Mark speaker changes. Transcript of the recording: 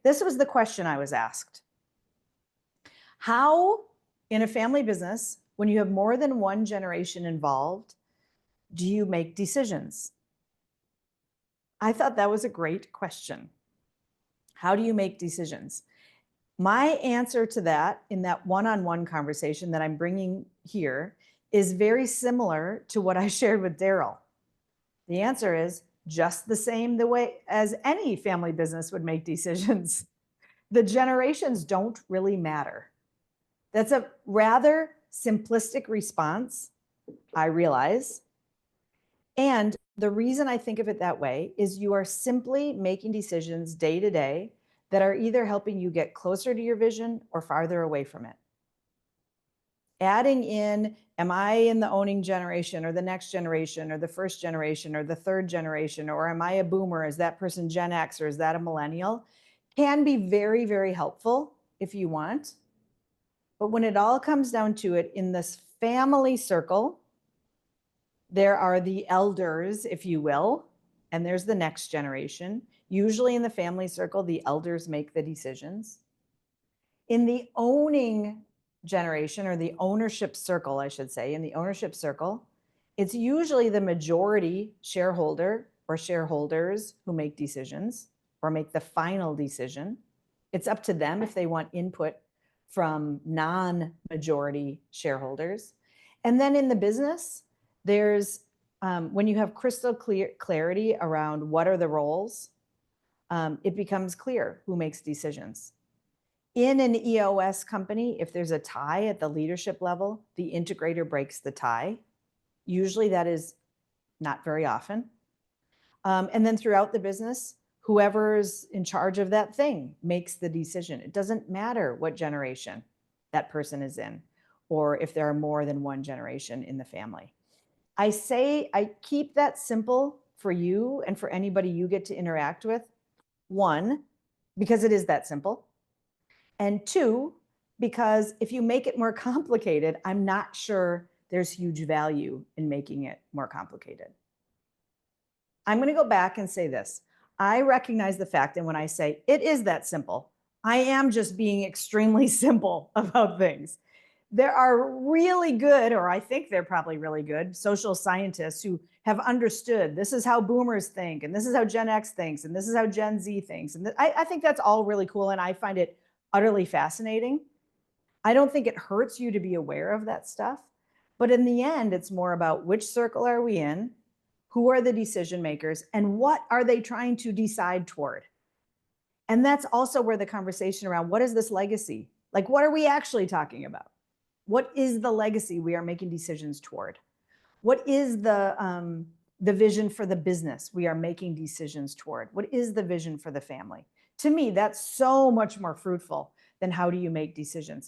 Speaker 1: This was the question I was asked. How, in a family business, when you have more than one generation involved, do you make decisions? I thought that was a great question. How do you make decisions? My answer to that in that one-on-one conversation that I'm bringing here is very similar to what I shared with Daryl. The answer is just the same the way as any family business would make decisions. The generations don't really matter. That's a rather simplistic response, I realize. And the reason I think of it that way is you are simply making decisions day to day that are either helping you get closer to your vision or farther away from it. Adding in, am I in the owning generation or the next generation or the first generation or the third generation, or am I a boomer? Is that person Gen X or is that a millennial? Can be very, very helpful if you want. But when it all comes down to it, in this family circle, there are the elders, if you will, and there's the next generation. Usually in the family circle, the elders make the decisions. In the owning generation, or the ownership circle, I should say, in the ownership circle, it's usually the majority shareholder or shareholders who make decisions or make the final decision. It's up to them if they want input from non-majority shareholders. And then in the business, there's when you have crystal clarity around what are the roles, it becomes clear who makes decisions. In an EOS company, if there's a tie at the leadership level, the integrator breaks the tie. Usually that is not very often. And then throughout the business, whoever's in charge of that thing makes the decision. It doesn't matter what generation that person is in, or if there are more than one generation in the family. I keep that simple for you and for anybody you get to interact with. One, because it is that simple. And two, because if you make it more complicated, I'm not sure there's huge value in making it more complicated. I'm going to go back and say this. I recognize the fact that when I say it is that simple, I am just being extremely simple about things. There are really good, or I think they're probably really good, social scientists who have understood this is how boomers think, and this is how Gen X thinks, and this is how Gen Z thinks. And I think that's all really cool, and I find it utterly fascinating. I don't think it hurts you to be aware of that stuff. But in the end, it's more about which circle are we in, who are the decision makers, and what are they trying to decide toward? And that's also where the conversation around what is this legacy? Like, what are we actually talking about? What is the legacy we are making decisions toward? What is the vision for the business we are making decisions toward? What is the vision for the family? To me, that's so much more fruitful than how do you make decisions.